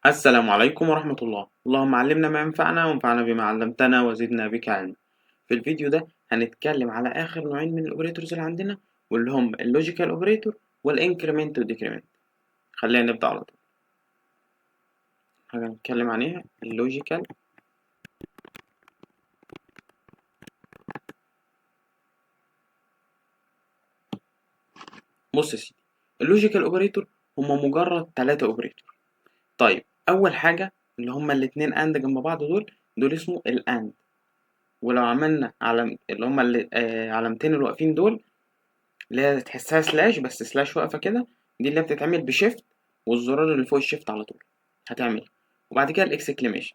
السلام عليكم ورحمة الله. اللهم علمنا ما ينفعنا وانفعنا بما علمتنا وزدنا بك علما. في الفيديو ده هنتكلم على آخر نوعين من الأوبريتورز اللي عندنا، واللي هم اللوجيكال أوبريتور والإنكريمنت والديكريمنت. خلينا نبدأ على طول. هنتكلم عن إيه؟ اللوجيكال. بص يا سيدي، اللوجيكال أوبريتور هم مجرد 3 أوبريتور. طيب أول حاجة اللي هم الاتنين أند جنب بعض دول اسمه الأند. ولو عملنا علم اللي هم علامتين اللي واقفين دول، اللي هي تحسها سلاش بس سلاش واقفة كده، دي اللي بتتعمل بشيفت والزرار اللي فوق الشيفت على طول هتعمل. وبعد كده الاكسكليميشن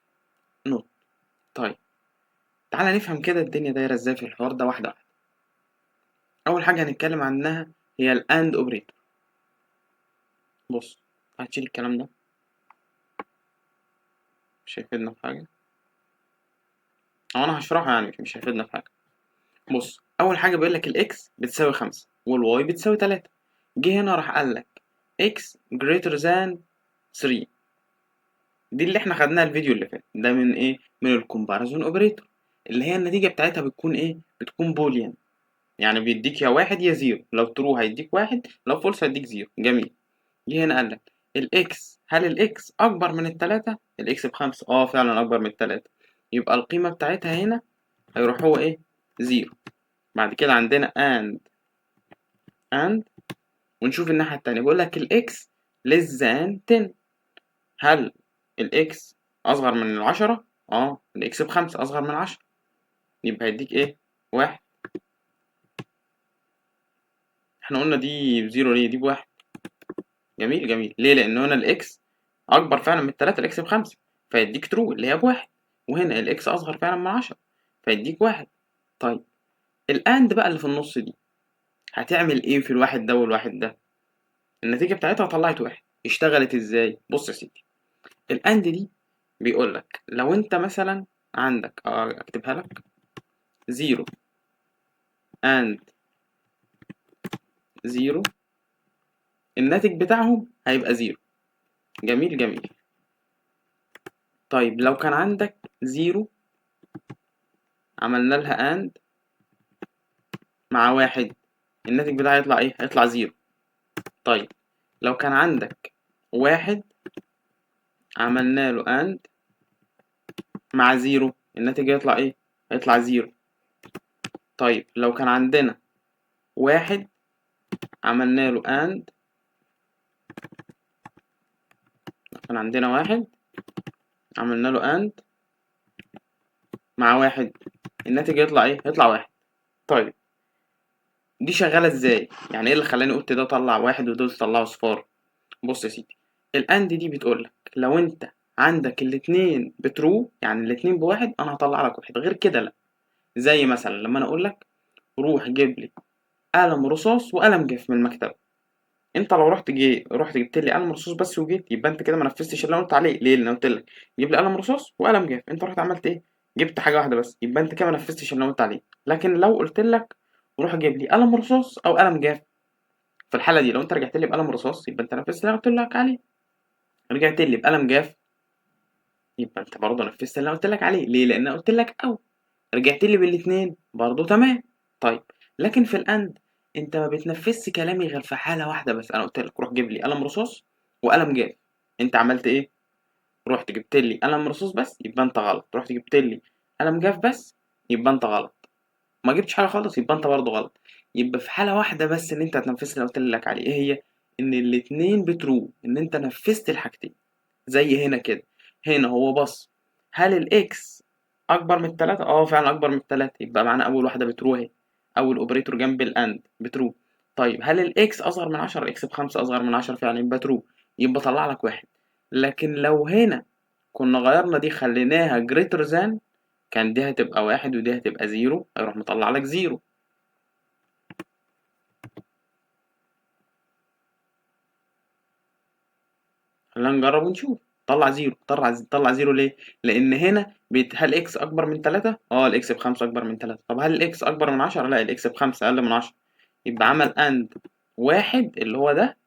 نوت. طيب تعالى نفهم كده الدنيا دايرة ازاي في الحوار ده واحدة واحدة. أول حاجة هنتكلم عنها هي الأند أوبريتور. بص، هتشيل الكلام ده مش هيفيدنا في حاجة، أو أنا هشرحه يعني مش هيفيدنا في حاجة. بص، أول حاجة بيقولك الإكس بتساوي 5 والواي بتساوي 3. جه هنا راح قالك إكس greater than 3. دي اللي احنا خدناها الفيديو اللي فات ده من ايه؟ من الكومباريزون اوبريتور، اللي هي النتيجه بتاعتها بتكون ايه؟ بتكون بوليان، يعني بيديك يا واحد يا زيرو. لو ترو هيديك واحد، لو فولس هيديك زيرو. جميل. جه هنا قال لك الاكس، هل الاكس اكبر من التلاتة؟ الاكس ب5، فعلا اكبر من التلاتة، يبقى القيمه بتاعتها هنا هيروح هو ايه؟ زيرو. بعد كده عندنا اند ونشوف الناحيه التانيه. بيقول لك الاكس less than 10. هل الإكس أصغر من 10؟ الإكس ب5 أصغر من 10، يبقى هيديك إيه؟ 1. إحنا قلنا دي بزيرو ليه؟ دي ب1. جميل جميل. ليه؟ لأن هنا الإكس أكبر فعلا من التلاتة، الإكس ب5 فيديك ترو اللي هي ب1، وهنا الإكس أصغر فعلا من 10 فيديك 1. طيب الأند بقى اللي في النص دي هتعمل إيه في الواحد ده والواحد ده؟ النتيجة بتاعتها طلعت 1. اشتغلت إزاي؟ بص يا سيدي، الأند دي بيقول لك لو أنت مثلا عندك أكتبها لك 0 and 0، الناتج بتاعهم هيبقى 0. جميل جميل. طيب لو كان عندك 0 عملنا لها AND مع 1، الناتج بتاعها هيطلع إيه؟ هيطلع 0. طيب لو كان عندك 1 عملنا له AND مع 0، الناتج هيطلع إيه؟ هيطلع 0. طيب لو كان عندنا 1 عملنا له AND، لو كان عندنا 1 عملنا له AND مع 1، الناتج هيطلع إيه؟ هيطلع 1. طيب دي شغالة ازاي؟ يعني ايه اللي خلاني قلت ده طلع 1 ودول طلعوا صفار؟ بص يا سيدي، الاند دي بتقولك لو انت عندك الاتنين بترو، يعني الاتنين ب1، انا هطلع لك 1، غير كده لا. زي مثلا لما انا اقولك روح جيب لي قلم رصاص وقلم جاف من المكتبة. انت لو رحت جبت لي قلم رصاص بس وجيت، يبقى انت كده ما نفذتش اللي انا قلت عليه. ليه؟ لان انا قلت لك جيب لي قلم رصاص وقلم جاف، انت رحت عملت ايه؟ جبت حاجة واحدة بس، يبقى انت كده ما نفذتش اللي انا قلت عليه. لكن لو قلت لك روح جيب لي قلم رصاص او قلم جاف، في الحالة دي لو انت رجعت لي بقلم رصاص يبقى انت نفذت اللي انا قلت لك عليه. رجعت لي بقلم جاف يبقى انت برضه نفذت اللي انا قلت لك عليه. ليه؟ لان انا قلت لك او. رجعت لي بالاثنين برضه تمام. طيب لكن في الاند انت ما بتنفذش كلامي غير في حالة واحدة بس. انا قلت لك روح جيب لي قلم رصاص وقلم جاف، انت عملت ايه؟ رحت جبت لي قلم رصاص بس، يبقى انت غلط. رحت جبت لي قلم جاف بس، يبقى انت غلط. ما جبتش حاجة خالص، يبقى انت برضه غلط. يبقى في حالة واحدة بس ان انت هتنفذ اللي قلت لك عليه. ايه هي؟ ان الاتنين بترو، ان انت نفذت الحاجتين. زي هنا كده، هنا هو بص هل الاكس اكبر من التلاتة؟ فعلا اكبر من التلاتة، يبقى معانا اول واحدة بترو اهي، اول اوبريتور جنب الاند بترو. طيب هل الاكس اصغر من 10؟ الاكس ب5 اصغر من 10 فعلا، يبقى ترو، يبقى طلع لك 1. لكن لو هنا كنا غيرنا دي خليناها greater than، كان دي هتبقى 1 ودي هتبقى 0، هيروح مطلع لك 0. خلينا نجرب ونشوف. طلع 0، طلع 0 ليه؟ لأن هنا هل إكس أكبر من 3؟ الإكس ب5 أكبر من 3. طب هل الإكس أكبر من 10؟ لا، الإكس ب5 أقل من 10. يبقى عمل أند 1 اللي هو ده،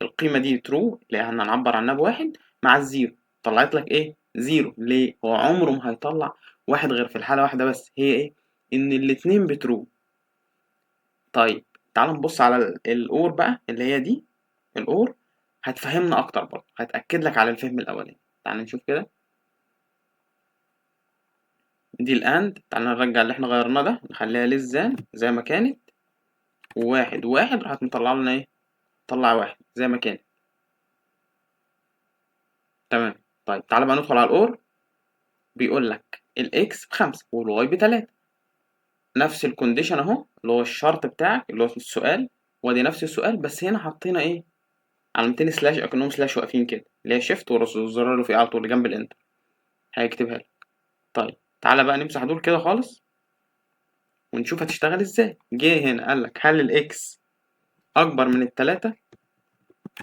القيمة دي ترو اللي احنا هنعبر عنها ب1 مع الزيرو. طلعت لك ايه؟ زيرو. ليه؟ هو عمره ما هيطلع واحد غير في الحالة واحدة بس، هي ايه؟ ان الاتنين بترو. طيب تعال نبص على الاور بقى اللي هي دي. الاور هتفهمنا اكتر برضه، هتأكد لك على الفهم الاولاني. تعال نشوف كده. دي الاند، تعال نرجع اللي احنا غيرناه ده نخليها للزان زي ما كانت، وواحد وواحد راحت مطلع لنا ايه؟ طلع واحد زي ما كانت. تمام. طيب تعالى بقى ندخل على الاور. بيقول لك الاكس ب5 والواي ب3. نفس الكونديشن اهو، اللي هو الشرط بتاعك اللي هو في السؤال، وادي نفس السؤال بس هنا حطينا ايه؟ علامتين سلاش اكنهم سلاش واقفين كده، اللي هي شيفت والزرار اللي فيه على طول جنب الانتر هيكتبها لك. طيب تعالى بقى نمسح دول كده خالص ونشوف هتشتغل ازاي. جه هنا قال لك هل الاكس اكبر من التلاتة؟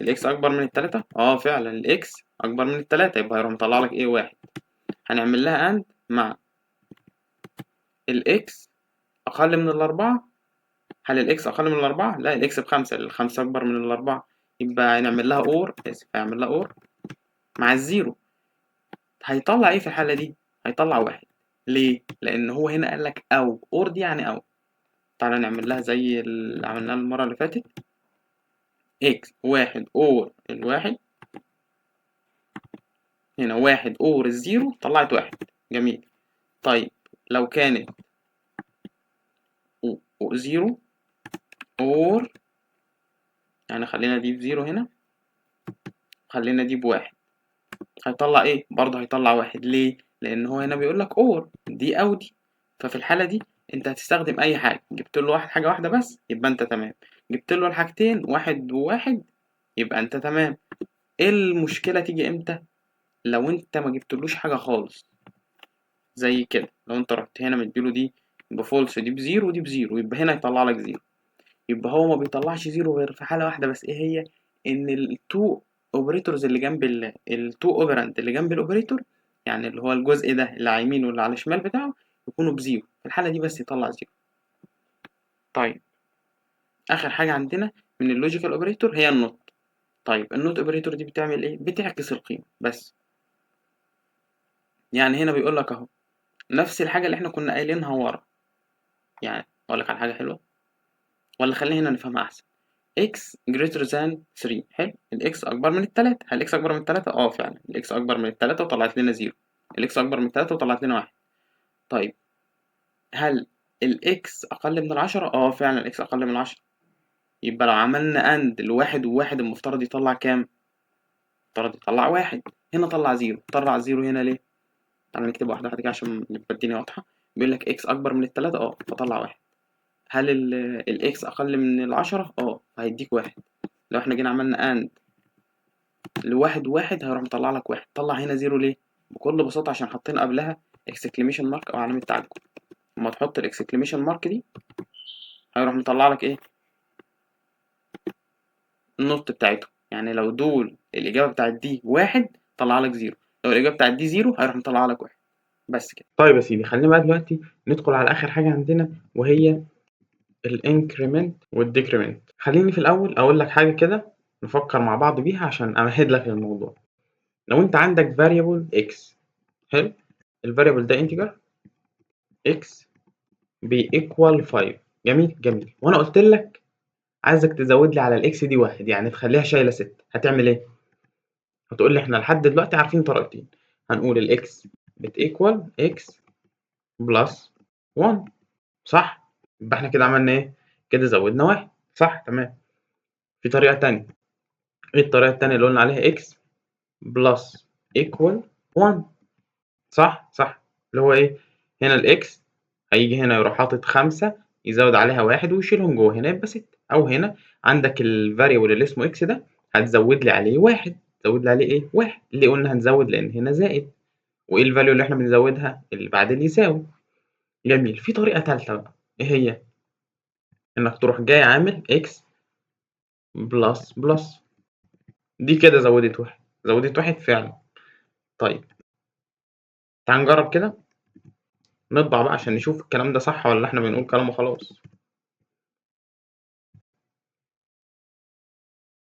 الاكس اكبر من التلاتة؟ اه فعلا الاكس اكبر من التلاتة، يبقى هيروح مطلع لك ايه؟ واحد. هنعمل لها اند مع الاكس اقل من الاربعة. هل الاكس اقل من الاربعة؟ لا، الاكس ب5، الخمسة اكبر من الاربعة. يبقى هنعمل لها اور، اسف، هنعمل لها اور مع الزيرو. هيطلع ايه في الحالة دي؟ هيطلع واحد. ليه؟ لان هو هنا قال لك او، اور دي يعني او. تعالى نعمل لها زي اللي عملناها المرة اللي فاتت. اكس واحد اور الواحد، هنا واحد اور الزيرو طلعت واحد. جميل. طيب لو كانت زيرو اور، يعني خلينا دي بزيرو هنا، خلينا دي بواحد، هيطلع ايه؟ برضه هيطلع واحد. ليه؟ لان هو هنا بيقول لك اور دي او دي. ففي الحالة دي انت هتستخدم اي حاجة. جبت له حاجة واحدة بس يبقى انت تمام، جبت له الحاجتين واحد وواحد يبقى انت تمام. ايه المشكلة تيجي امتى؟ لو انت ما جبتلوش حاجة خالص زي كده، لو انت رحت هنا مديله دي بفولس دي بزيرو ودي بزيرو، يبقى هنا يطلع لك زيرو. يبقى هو ما بيطلعش زيرو غير في حالة واحدة بس، ايه هي؟ ان التو اوبريتورز اللي جنب التو اوبرانت اللي جنب الاوبريتور، يعني اللي هو الجزء ده اللي على اليمين واللي على الشمال بتاعه، يكونوا بزيرو. في الحالة دي بس يطلع زيرو. طيب اخر حاجة عندنا من اللوجيكال اوبريتور هي النوت. طيب النوت اوبريتور دي بتعمل ايه؟ بتعكس القيمة بس. يعني هنا بيقول لك اهو نفس الحاجة اللي احنا كنا قايلينها ورا. يعني اقول لك على حاجة حلوة، ولا خلينا هنا نفهمها احسن. x greater than 3. حلو، الاكس اكبر من التلاتة. هل الاكس اكبر من التلاتة؟ اه فعلا الاكس اكبر من التلاتة وطلعت لنا زيرو. الاكس اكبر من التلاتة وطلعت لنا واحد. طيب هل الاكس اقل من العشرة؟ اه فعلا الاكس اقل من العشرة. يبقى لو عملنا اند الواحد وواحد المفترض يطلع كام؟ المفترض يطلع واحد. هنا طلع زيرو. طلع زيرو هنا ليه؟ تعالى نكتب واحدة واحدة كده عشان يبقى الدنيا واضحة. بيقول لك اكس اكبر من التلاتة، اه فطلع واحد. هل الاكس اقل من العشرة؟ اه فهيديك واحد. لو احنا جينا عملنا اند لواحد وواحد هيروح مطلع لك واحد. طلع هنا زيرو ليه؟ بكل بساطة عشان حاطين قبلها اكسكليميشن مارك او علامة تعجب. لما تحط الاكسكليميشن مارك دي هيروح مطلع لك ايه؟ النوت بتاعته. يعني لو دول الإجابة بتاعت دي واحد طلع لك زيرو، لو الإجابة بتاعت دي زيرو هيروح مطلع لك واحد. بس كده. طيب يا سيدي خلينا بقى دلوقتي ندخل على آخر حاجة عندنا وهي الانكريمنت والديكريمنت. خليني في الأول أقول لك حاجة كده نفكر مع بعض بيها عشان أمهد لك الموضوع. لو أنت عندك variable x، حلو، الفاريبل ده انتجر x بيكوال 5. جميل جميل. وانا قلت لك عايزك تزود لي على الاكس دي واحد، يعني تخليها شايله 6. هتعمل ايه؟ هتقول لي احنا لحد دلوقتي عارفين طريقتين. هنقول الاكس بتيكوال اكس بلس 1، صح؟ يبقى احنا كده عملنا ايه؟ كده زودنا واحد، صح؟ تمام. في طريقه تانية. ايه الطريقه التانية اللي قلنا عليها؟ اكس بلس ايكوال 1، صح؟ صح. اللي هو ايه؟ هنا الاكس هيجي هنا يروح حاطط 5 يزود عليها واحد ويشيلهم جوه، هنا يبقى 6. او هنا عندك الفاريبل اللي اسمه اكس ده هتزود لي عليه واحد. تزود لي عليه ايه؟ واحد. ليه قلنا هنزود؟ لان هنا زائد. وايه الفاليو اللي احنا بنزودها؟ اللي بعد اللي يساوي. جميل. في طريقه ثالثه بقى، ايه هي؟ انك تروح جاي عامل اكس بلس بلس. دي كده زودت واحد. زودت واحد فعلا. طيب تعال نجرب كده، نطبع بقى عشان نشوف الكلام ده صح ولا احنا بنقول كلام وخلاص.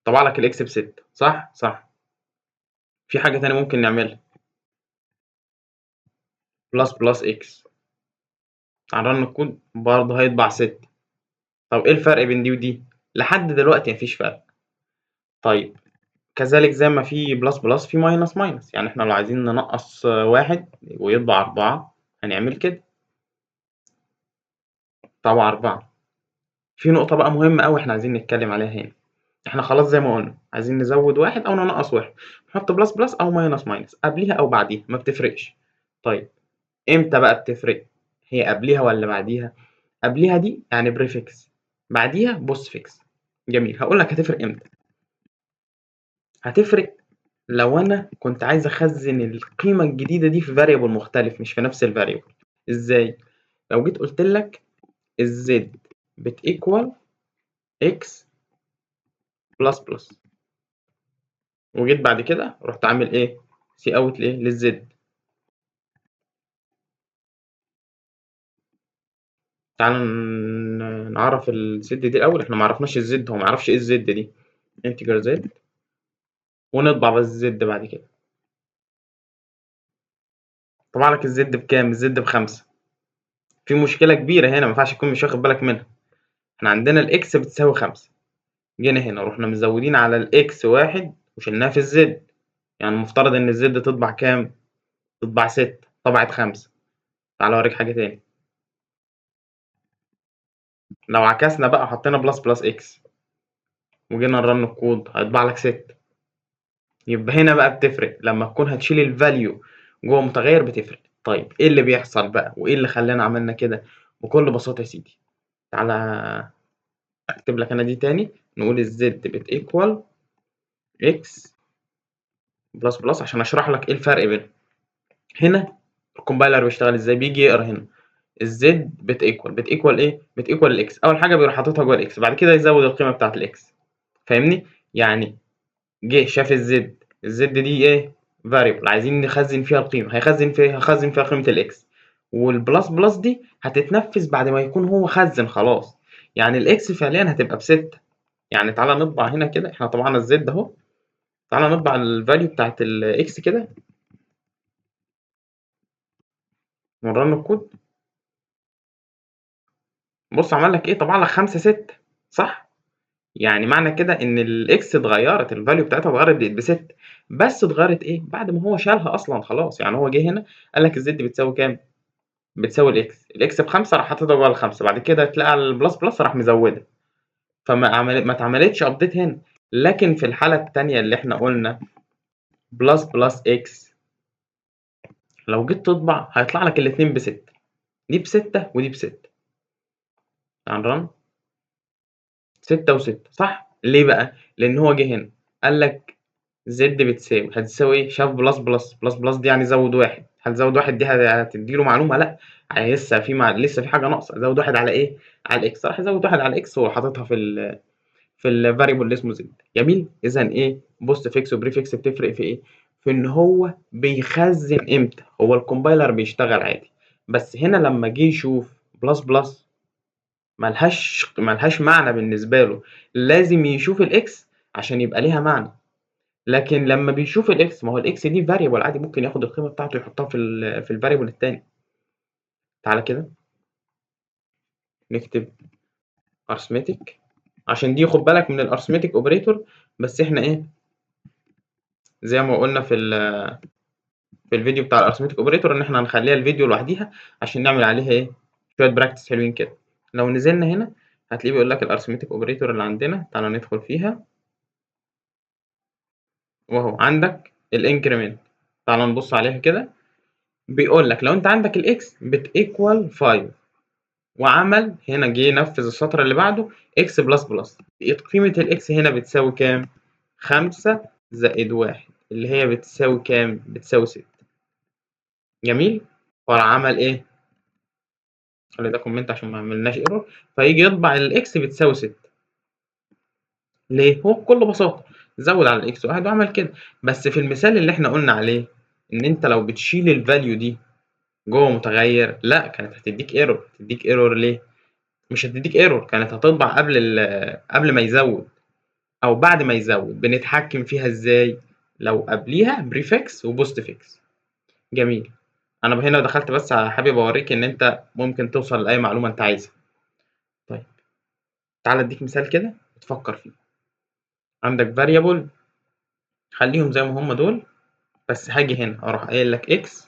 طبع لك الاكس ب6، صح؟ صح. في حاجة تانية ممكن نعملها، بلس بلس اكس، رن الكود برضه هيطبع 6. طب ايه الفرق بين دي ودي؟ لحد دلوقتي مفيش فرق. طيب كذلك زي ما في بلس بلس في ماينس ماينس، يعني احنا لو عايزين ننقص واحد ويطبع 4 هنعمل كده، طبع 4. في نقطة بقى مهمة أوي احنا عايزين نتكلم عليها هنا. احنا خلاص زي ما قلنا عايزين نزود واحد أو ننقص واحد، نحط بلس بلس أو ماينس ماينس قبليها أو بعديها ما بتفرقش. طيب امتى بقى بتفرق؟ هي قبليها ولا بعديها؟ قبليها دي يعني بريفكس، بعديها بوست فيكس. جميل، هقول لك هتفرق امتى. هتفرق لو انا كنت عايز اخزن القيمه الجديده دي في فاريبل مختلف مش في نفس الفاريبل. ازاي؟ لو جيت قلت لك الزد بتيكوال اكس بلس بلس، وجيت بعد كده رحت عامل ايه؟ سي اوت لايه؟ للزد. تعال نعرف الزد دي الاول، احنا ما عرفناش الزد، هو ما يعرفش ايه الزد دي. انتجر زد، ونطبع بس الزد بعد كده. طبع لك الزد بكام؟ الزد ب5. في مشكله كبيره هنا ما ينفعش تكون مش واخد بالك منها. احنا عندنا الاكس بتساوي 5، جينا هنا رحنا مزودين على الاكس 1 وشلناها في الزد، يعني المفترض ان الزد تطبع كام؟ تطبع 6، طبعت 5. تعال اوريك حاجة تاني. لو عكسنا بقى حطينا بلس بلس اكس وجينا نرن الكود هيطبع لك 6. يبقى هنا بقى بتفرق لما تكون هتشيل الفاليو جوه متغير بتفرق. طيب ايه اللي بيحصل بقى وايه اللي خلانا عملنا كده؟ بكل بساطة يا سيدي، تعالى اكتب لك انا دي تاني. نقول الزد بتيكوال اكس بلس بلس عشان اشرح لك ايه الفرق بينهم. هنا الكومبايلر بيشتغل ازاي؟ بيجي يقرا هنا الزد بتيكوال ايه؟ بتيكوال الاكس. اول حاجه بيروح حاططها جوه الاكس، بعد كده يزود القيمه بتاعه الاكس. فاهمني؟ يعني جه شاف الزد دي ايه؟ فاريبل عايزين نخزن فيها القيمه، هخزن فيها قيمه الاكس، والبلس بلس دي هتتنفذ بعد ما يكون هو خزن خلاص. يعني الاكس فعليا هتبقى ب6. يعني تعالى نطبع هنا كده، احنا طبعنا الزد اهو، تعالى نطبع الفاليو بتاعه الاكس كده ونرن الكود. بص عمل لك ايه؟ طبع لك 5 6، صح؟ يعني معنى كده ان الاكس اتغيرت، الفاليو بتاعتها اتغيرت بقت ب6. بس اتغيرت ايه؟ بعد ما هو شالها اصلا خلاص. يعني هو جه هنا قال لك الزد بتساوي كام؟ بتساوي الاكس ب5، راح حاططها جوه ال5، بعد كده تلاقي البلس بلس راح مزودها، ما اتعملتش ابديت هنا. لكن في الحاله الثانيه اللي احنا قلنا بلس بلس اكس، لو جيت تطبع هيطلع لك الاثنين ب6، دي ب6 ودي ب6. يعني رن 6 و6، صح؟ ليه بقى؟ لان هو جه هنا قال لك زد هتساوي ايه؟ شاف بلس بلس، بلس بلس دي يعني زود واحد، هتزود واحد دي هتدي له معلومه؟ لا، يعني لسه في حاجه ناقصه، زود واحد على ايه؟ على الاكس. راح يزود واحد على الاكس وحاططها في الفاريبل اللي اسمه زد. جميل. اذا ايه بوست فيكس وبريفكس بتفرق في ايه؟ في ان هو بيخزن امتى. هو الكومبايلر بيشتغل عادي، بس هنا لما جه يشوف بلس بلس ملهاش معنى بالنسبه له، لازم يشوف الاكس عشان يبقى ليها معنى. لكن لما بيشوف الاكس، ما هو الاكس دي فاريبل عادي، ممكن ياخد القيمه بتاعته يحطها في الفاريبل التاني. تعالى كده نكتب ارثماتيك، عشان دي خد بالك من الارثماتيك اوبريتور. بس احنا ايه، زي ما قلنا في الفيديو بتاع الارثماتيك اوبريتور ان احنا هنخليها الفيديو لوحديها عشان نعمل عليها ايه؟ شويه براكتس حلوين كده. لو نزلنا هنا هتلاقيه بيقول لك الارثماتيك اوبريتور اللي عندنا، تعالى ندخل فيها وهو عندك الانكريمنت. تعالى نبص عليها كده. بيقول لك لو انت عندك الاكس بتيكوال 5، وعمل هنا جه ينفذ السطر اللي بعده اكس بلس بلس، لقيت قيمة الاكس هنا بتساوي كام؟ 5 زائد 1 اللي هي بتساوي كام؟ بتساوي 6. جميل. فراح عمل ايه؟ خلي ده كومنت عشان ما عملناش ايرور. فيجي يطبع الاكس بتساوي 6. ليه؟ هو بكل بساطة زود على الاكس 1 وعمل كده. بس في المثال اللي احنا قلنا عليه ان انت لو بتشيل الفاليو دي جوه متغير، لا كانت هتديك ايرور. تديك ايرور ليه؟ مش هتديك ايرور، كانت هتطبع قبل ما يزود او بعد ما يزود. بنتحكم فيها ازاي؟ لو قبليها بريفكس وبوست فيكس. جميل. انا هنا دخلت بس حابب اوريك ان انت ممكن توصل لاي معلومه انت عايزها. طيب تعال اديك مثال كده تفكر فيه. عندك variable، خليهم زي ما هم دول، بس هاجي هنا اروح قايل لك x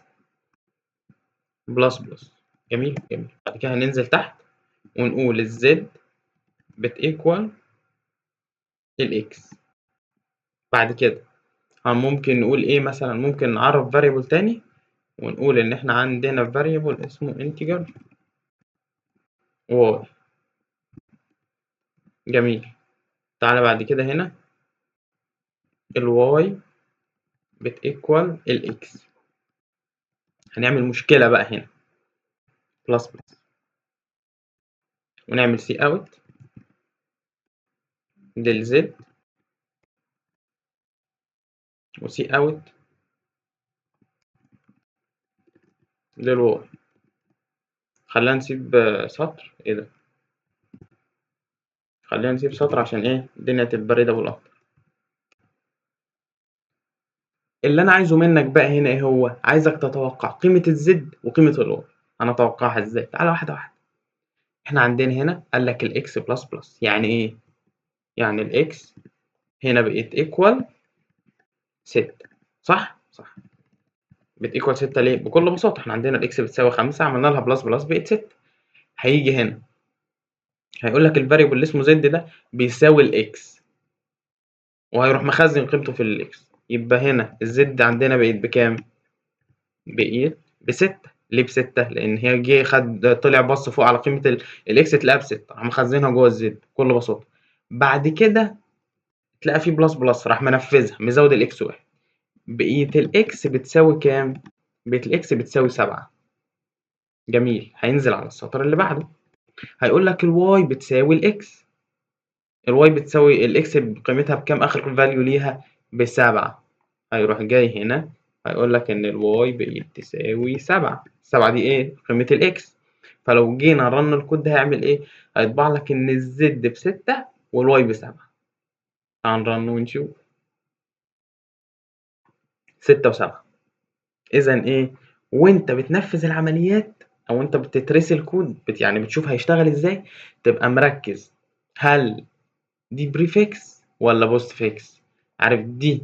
بلس بلس. جميل جميل. بعد كده هننزل تحت ونقول الزد بتيكوال الاكس. بعد كده ممكن نقول ايه مثلا، ممكن نعرف variable تاني ونقول ان احنا عندنا variable اسمه integer y. جميل. تعالى بعد كده هنا الواي بتيكوال الاكس. هنعمل مشكلة بقى هنا بلس بلس، ونعمل سي اوت للزد وسي اوت للواي. خلينا نسيب سطر. ايه ده؟ خلينا نسيب سطر عشان ايه الدنيا تبقى ريدابل اكتر. اللي انا عايزه منك بقى هنا ايه هو؟ عايزك تتوقع قيمة الزد وقيمة الواي. انا اتوقعها ازاي؟ تعالى واحدة واحدة. احنا عندنا هنا قال لك الاكس بلس بلس، يعني ايه؟ يعني الاكس هنا بقت ايكوال 6. صح؟ صح. بتيكوال 6 ليه؟ بكل بساطة احنا عندنا الاكس بتساوي 5، عملنا لها بلس بلس بقت 6. هيجي هنا هيقول لك الفاريبل اللي اسمه زد ده بيساوي الاكس، وهيروح مخزن قيمته في الاكس. يبقى هنا الزد عندنا بقت بكام؟ بقيت ب6. ليه ب6؟ لان هي جه طلع بص فوق على قيمة الاكس تلاقيها ب6، راح مخزنها جوه الزد بكل بساطة. بعد كده تلاقي في بلس بلس، راح منفذها مزود الاكس 1. بقية الاكس بتساوي كام؟ بقية الاكس بتساوي 7. جميل. هينزل على السطر اللي بعده هيقول لك الواي بتساوي الاكس. الواي بتساوي الاكس بقيمتها بكام؟ اخر فاليو ليها ب7. هيروح جاي هنا هيقول لك ان الواي بقت تساوي 7. 7 دي ايه؟ قيمة الاكس. فلو جينا رن الكود ده هيعمل ايه؟ هيطبع لك ان الزد ب6 والواي ب7. تعال نرن ونشوف. 6 و7. اذا ايه؟ وانت بتنفذ العمليات او انت بتترس الكود يعني بتشوف هيشتغل ازاي، تبقى مركز هل دي بريفكس ولا بوست فيكس. عارف دي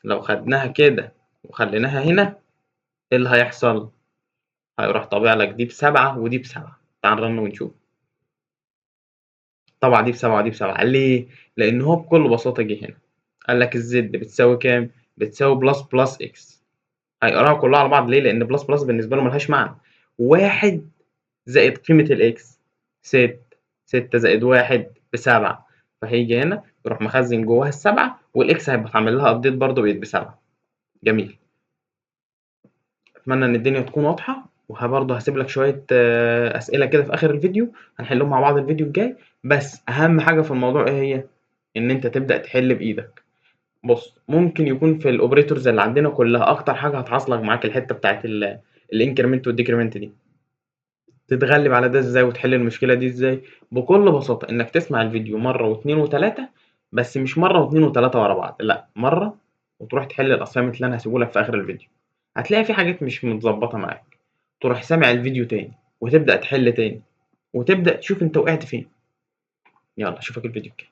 لو خدناها كده وخليناها هنا ايه اللي هيحصل؟ هيروح طابع لك دي ب7 ودي ب7. تعال نرن ونشوف. طبعا دي ب7 ودي ب7. ليه؟ لان هو بكل بساطه جه هنا قال لك الزد بتساوي كام؟ بتساوي بلس بلس اكس. هيقراها كلها على بعض. ليه؟ لان بلس بلس بالنسبه له ملهاش معنى. 1 زائد قيمه الاكس 6. 6 زائد 1 ب7. فهيجي هنا يروح مخزن جواها ال7 والاكس هيبقى عامل لها ابديت برضه بقت ب7. جميل. اتمنى ان الدنيا تكون واضحه، وبرضه هسيب لك شويه اسئله كده في اخر الفيديو هنحلهم مع بعض الفيديو الجاي. بس اهم حاجه في الموضوع ايه هي؟ ان انت تبدا تحل بايدك. بص ممكن يكون في الاوبريتورز اللي عندنا كلها اكتر حاجه هتعصلك معاك الحته بتاعت الانكريمنت والديكريمنت دي. تتغلب على ده ازاي وتحل المشكله دي ازاي؟ بكل بساطه انك تسمع الفيديو مره واثنين وثلاثه، بس مش مره واثنين وثلاثه ورا بعض، لا مره وتروح تحل الاسايمنت اللي انا هسيبه لك في اخر الفيديو. هتلاقي في حاجات مش متظبطه معاك، تروح سامع الفيديو تاني وتبدا تحل تاني وتبدا تشوف انت وقعت فين. يلا اشوفك الفيديو الجاي.